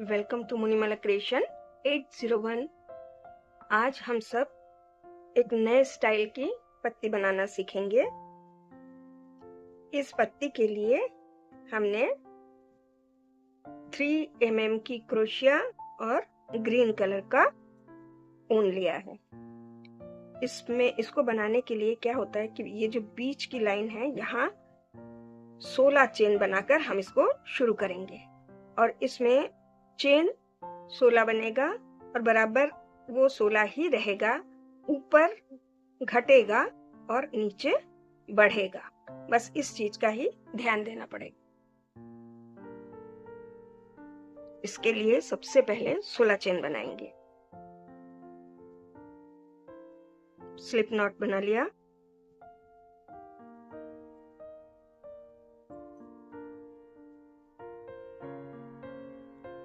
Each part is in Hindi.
Welcome to मुनीमाला creation 801। आज हम सब एक नए स्टाइल की पत्ती बनाना सीखेंगे। इस पत्ती के लिए हमने 3 mm की क्रोशिया और ग्रीन कलर का ऊन लिया है। इसको बनाने के लिए क्या होता है कि ये जो बीच की लाइन है, यहाँ 16 चेन बनाकर हम इसको शुरू करेंगे और इसमें चेन 16 बनेगा और बराबर वो 16 ही रहेगा, ऊपर घटेगा और नीचे बढ़ेगा। बस इस चीज का ही ध्यान देना पड़ेगा। इसके लिए सबसे पहले 16 चेन बनाएंगे। स्लिप नॉट बना लिया।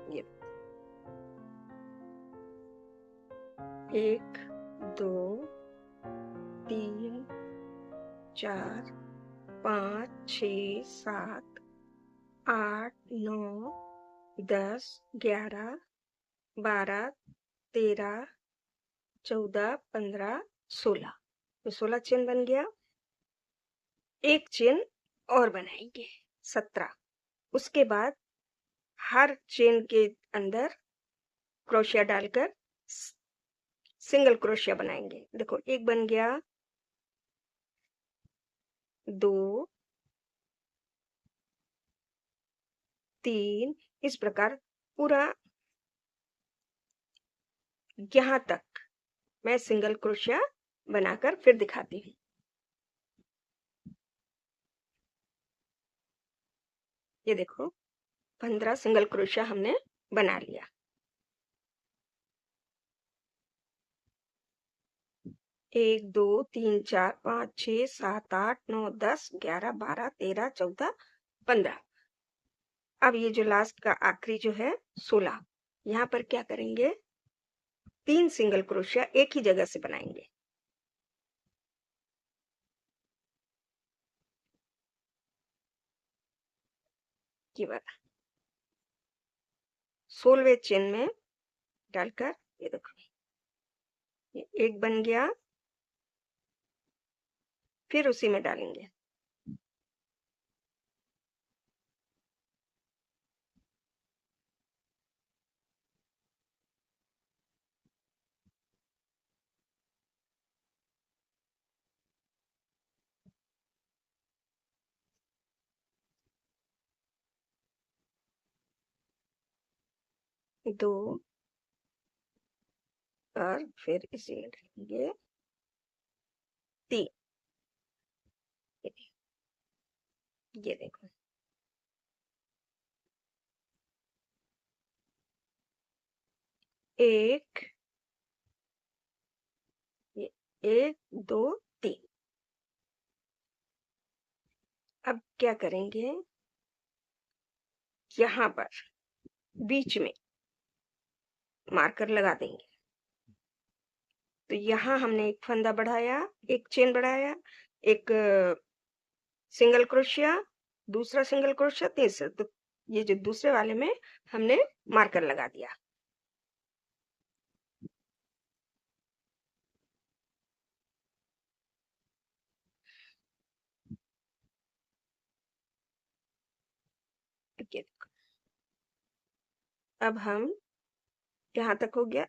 ये 1 2 3 4 5 6 7 8 9 10 11 12 13 14 15 16। तो 16 चेन बन गया। एक चेन और बनाएंगे 17। उसके बाद हर चेन के अंदर क्रोशिया डालकर सिंगल क्रोशिया बनाएंगे। देखो, एक बन गया, 2 3, इस प्रकार पूरा यहाँ तक मैं सिंगल क्रोशिया बनाकर फिर दिखाती हूँ। ये देखो, 15 सिंगल क्रोशिया हमने बना लिया। एक 2 3 4 5 6 7 8 9 10 11 12 13 14 15। अब ये जो लास्ट का आखिरी जो है 16, यहाँ पर क्या करेंगे, 3 सिंगल क्रोशिया एक ही जगह से बनाएंगे। ये वाला 16वें चेन में डालकर, ये देखो, ये एक बन गया, फिर उसी में डालेंगे। दो और फिर इसी में डालेंगे 3। ये देखो, एक, ये 1 2 3। अब क्या करेंगे, यहाँ पर बीच में मार्कर लगा देंगे। तो यहाँ हमने एक फंदा बढ़ाया, एक चेन बढ़ाया, एक सिंगल क्रोशिया, दूसरा सिंगल क्रोशिया, तीसरा। तो ये जो दूसरे वाले में हमने मार्कर लगा दिया। ये देखो, अब हम यहाँ तक हो गया।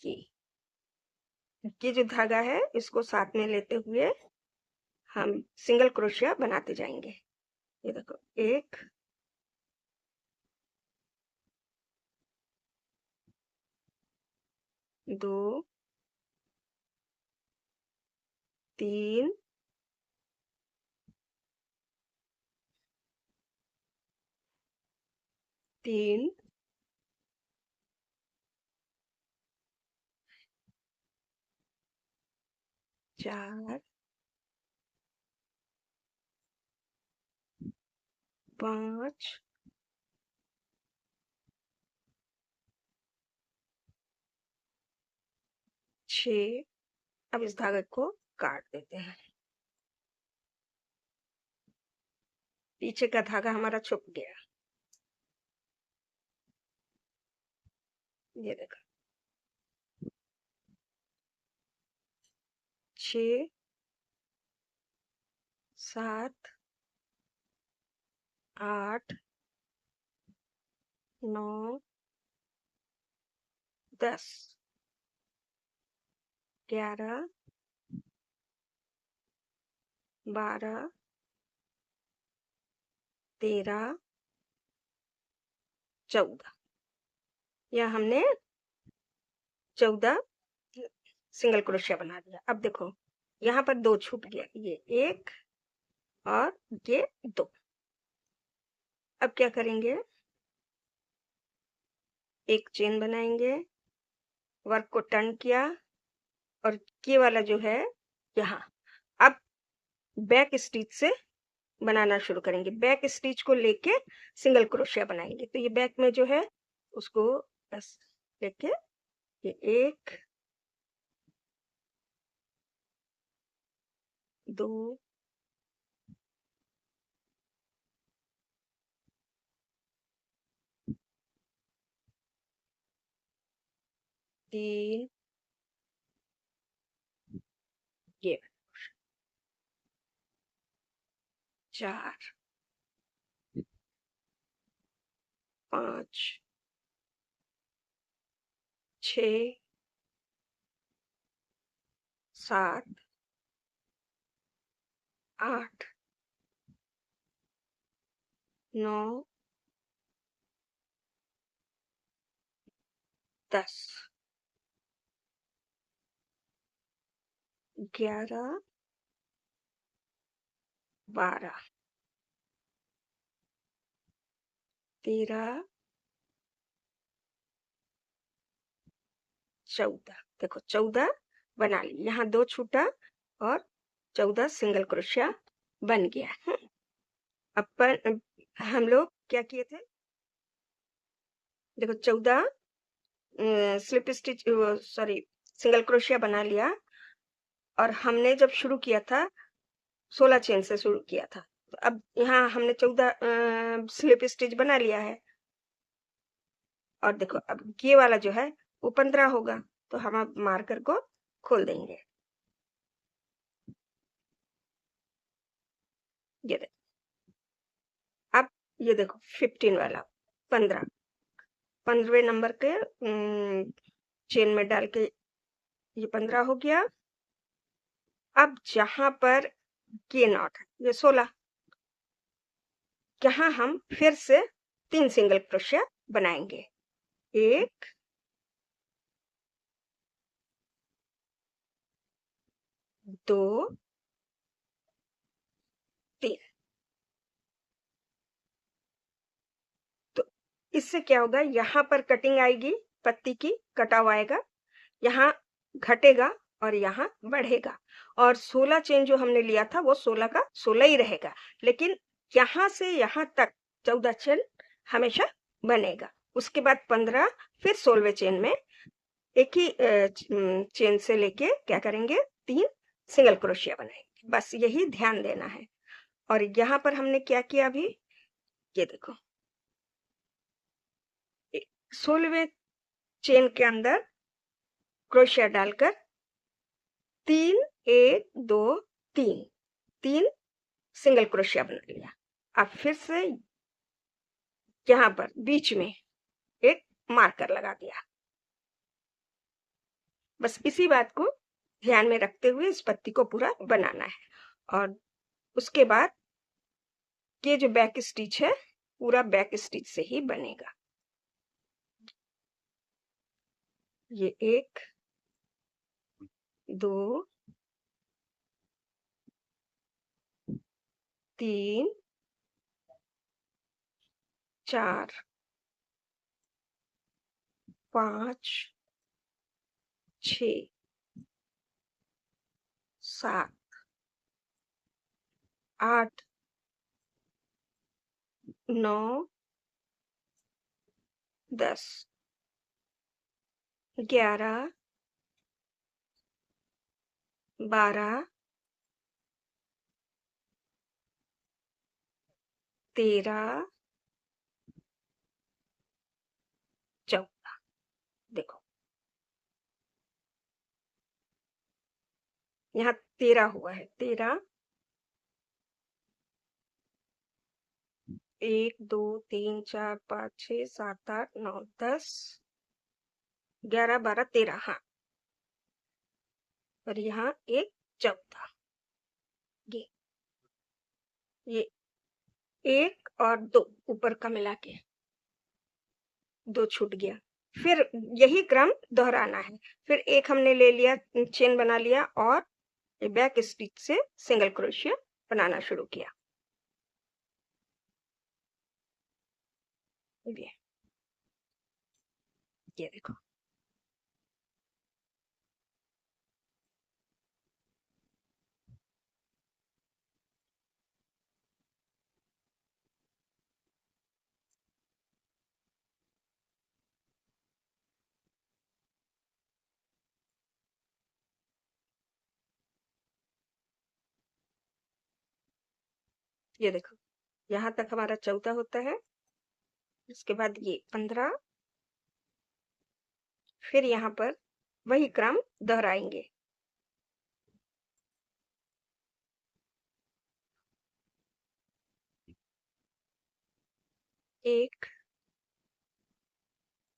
ये जो धागा है, इसको साथ में लेते हुए हम सिंगल क्रोशिया बनाते जाएंगे। ये देखो, 1 2 3 3 4 5 6। अब इस धागे को काट देते हैं। पीछे का धागा हमारा छुप गया। ये देखो 6 7 8 9 10 11 12 13 14। यह हमने 14 सिंगल क्रोशिया बना दिया। अब देखो यहाँ पर 2 छूट गया, ये 1 और ये 2। अब क्या करेंगे, एक चेन बनाएंगे, वर्क को टर्न किया और ये वाला जो है यहाँ। अब बैक स्टिच से बनाना शुरू करेंगे, बैक स्टिच को लेके सिंगल क्रोशिया बनाएंगे। तो ये बैक में जो है उसको बस लेके ये 1 2 3 ये 4 5 6 7 8 9 10 11 12 13 14। देखो 14 बना ली, यहाँ 2 छूटा और 14 सिंगल क्रोशिया बन गया। अपन हम लोग क्या किए थे, देखो 14 slip stitch sorry single crochet बना लिया और हमने जब शुरू किया था 16 चेन से शुरू किया था। तो अब यहाँ हमने 14 स्लिप स्टिच बना लिया है और देखो अब ये वाला जो है वो 15 होगा। तो हम अब मार्कर को खोल देंगे। ये देखो अब ये देखो 15 वाला 15वें नंबर के चेन में डाल के ये 15 हो गया। अब जहां पर ये नॉट है ये 16, यहाँ हम फिर से 3 सिंगल क्रोशिया बनाएंगे। 1 2 3। तो इससे क्या होगा, यहाँ पर कटिंग आएगी, पत्ती की कटा हुआ आएगा, यहाँ घटेगा और यहाँ बढ़ेगा। और 16 चेन जो हमने लिया था वो 16 का 16 ही रहेगा, लेकिन यहाँ से यहाँ तक 14 चेन हमेशा बनेगा। उसके बाद 15 फिर 16वें चेन में एक ही चेन से लेके क्या करेंगे, 3 सिंगल क्रोशिया बनाएंगे। बस यही ध्यान देना है। और यहाँ पर हमने क्या किया अभी, ये देखो 16वें चेन के अंदर क्रोशिया डालकर 3 1 2 3 3 सिंगल क्रोशिया बना लिया। अब फिर से यहाँ पर बीच में एक मार्कर लगा दिया। बस इसी बात को ध्यान में रखते हुए इस पत्ती को पूरा बनाना है। और उसके बाद ये जो बैक स्टिच है पूरा बैक स्टिच से ही बनेगा। ये 1 2 3 4 5 6 7 8 9 10 11 12 13 14। यहाँ 13 हुआ है, 13, 1 2 3 4 5 6 7 8 9 10 11 12 13, हाँ। और यहाँ एक 14, ये 1 और 2 ऊपर का मिला के 2 छूट गया। फिर यही क्रम दोहराना है। फिर एक हमने ले लिया, चेन बना लिया और बैक स्टिच से सिंगल क्रोशिया बनाना शुरू किया। ये देखो, ये देखो, यहाँ तक हमारा 14 होता है। इसके बाद ये 15, फिर यहाँ पर वही क्रम दोहराएंगे। 1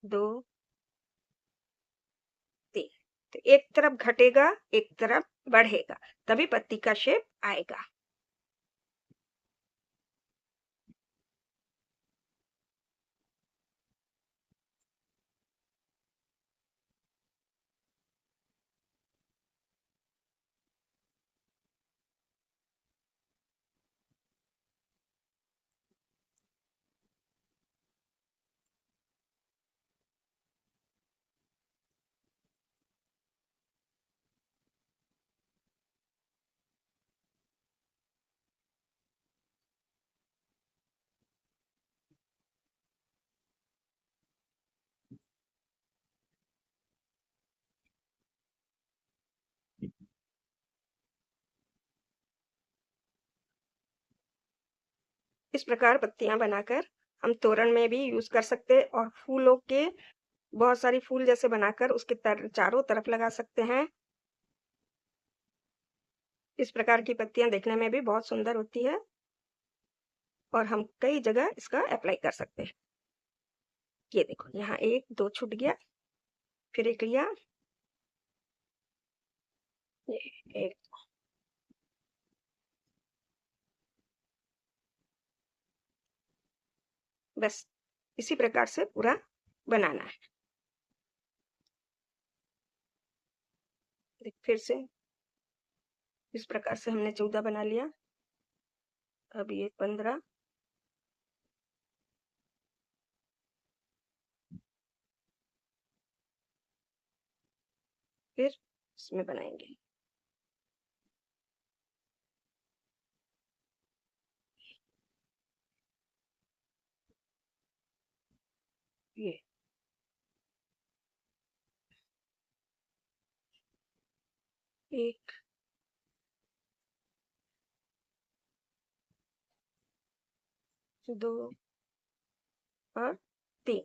2 3, तो एक तरफ घटेगा, एक तरफ बढ़ेगा, तभी पत्ती का शेप आएगा। इस प्रकार पत्तियां बनाकर हम तोरण में भी यूज कर सकते हैं और फूलों के बहुत सारी फूल जैसे बनाकर उसके चारों तरफ लगा सकते हैं। इस प्रकार की पत्तियां देखने में भी बहुत सुंदर होती है और हम कई जगह इसका अप्लाई कर सकते हैं। ये देखो, यहाँ 1 2 छूट गया, फिर एक लिया, ये एक, बस इसी प्रकार से पूरा बनाना है। फिर से इस प्रकार से हमने 14 बना लिया। अब ये 15, फिर इसमें बनाएंगे ये 1 2 और 3।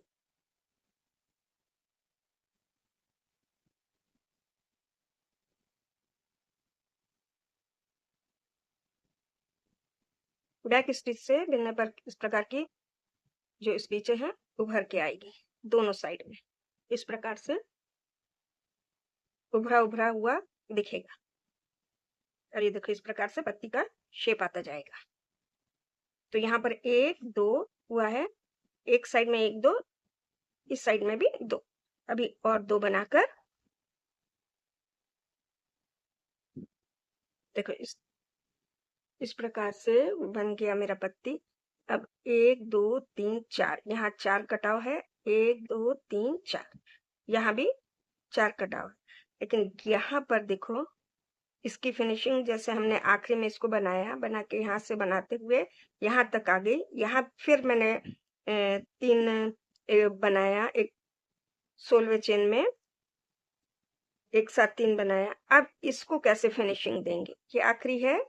बैक स्टिच से बिनने पर इस प्रकार की जो स्टिचें हैं उभर के आएगी दोनों साइड में। इस प्रकार से उभरा उभरा हुआ दिखेगा और ये देखो, इस प्रकार से पत्ती का शेप आता जाएगा। तो यहाँ पर 1 2 हुआ है, एक साइड में 1 2, इस साइड में भी 2, अभी और 2 बनाकर देखो, इस प्रकार से बन गया मेरा पत्ती। अब 1 2 3 4, यहाँ 4 कटाव है, 1 2 3 4, यहाँ भी 4 कटाव है। लेकिन यहाँ पर देखो, इसकी फिनिशिंग जैसे हमने आखिरी में इसको बनाया, बना के यहाँ से बनाते हुए यहाँ तक आ गई। यहाँ फिर मैंने 3 बनाया, एक 16वें चेन में एक साथ 3 बनाया। अब इसको कैसे फिनिशिंग देंगे, ये आखिरी है।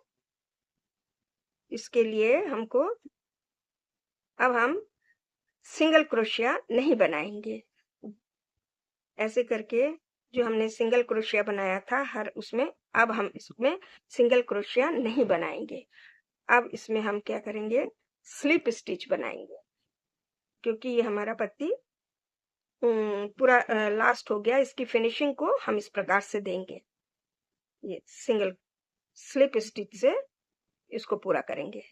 इसके लिए हमको अब हम सिंगल क्रोशिया नहीं बनाएंगे, ऐसे करके जो हमने सिंगल क्रोशिया बनाया था हर उसमें, अब हम इसमें सिंगल क्रोशिया नहीं बनाएंगे। अब इसमें हम क्या करेंगे, स्लिप स्टिच बनाएंगे, क्योंकि ये हमारा पत्ती पूरा लास्ट हो गया। इसकी फिनिशिंग को हम इस प्रकार से देंगे, ये सिंगल स्लिप स्टिच से इसको पूरा करेंगे।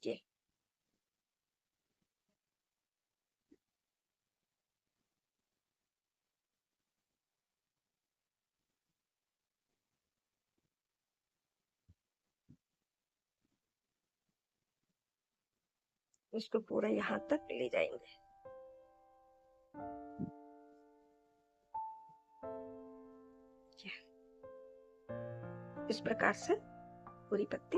ये इसको पूरा यहाँ तक ले जाएंगे। इस प्रकार से पूरी पत्ती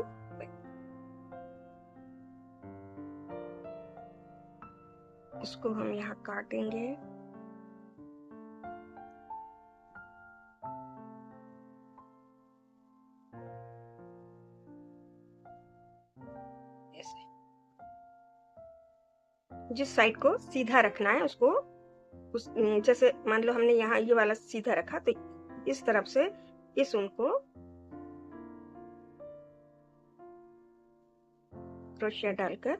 इसको हम यहाँ काटेंगे। ऐसे जिस साइड को सीधा रखना है उसको उस जैसे मान लो हमने यहाँ ये वाला सीधा रखा, तो इस तरफ से इस ऊन को क्रोशिया डालकर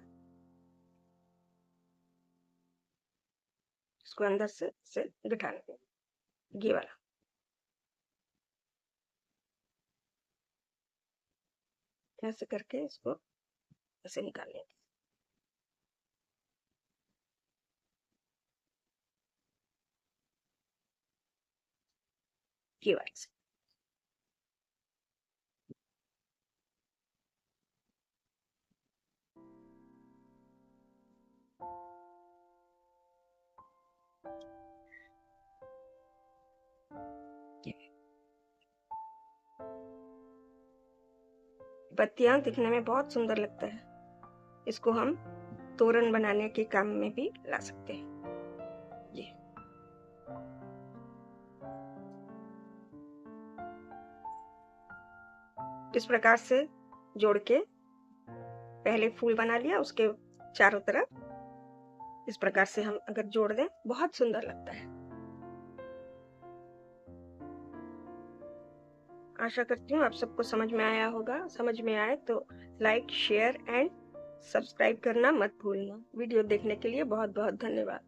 इसको अंदर से बिठा लेंगे, ये वाला। ऐसे करके इसको ऐसे निकाल लेंगे। ये वाला से पत्तियां दिखने में बहुत सुंदर लगता है। इसको हम तोरण बनाने के काम में भी ला सकते हैं। ये इस प्रकार से जोड़ के पहले फूल बना लिया, उसके चारों तरफ इस प्रकार से हम अगर जोड़ दें बहुत सुंदर लगता है। आशा करती हूँ आप सबको समझ में आया होगा। समझ में आए तो लाइक, शेयर एंड सब्सक्राइब करना मत भूलना। वीडियो देखने के लिए बहुत बहुत धन्यवाद।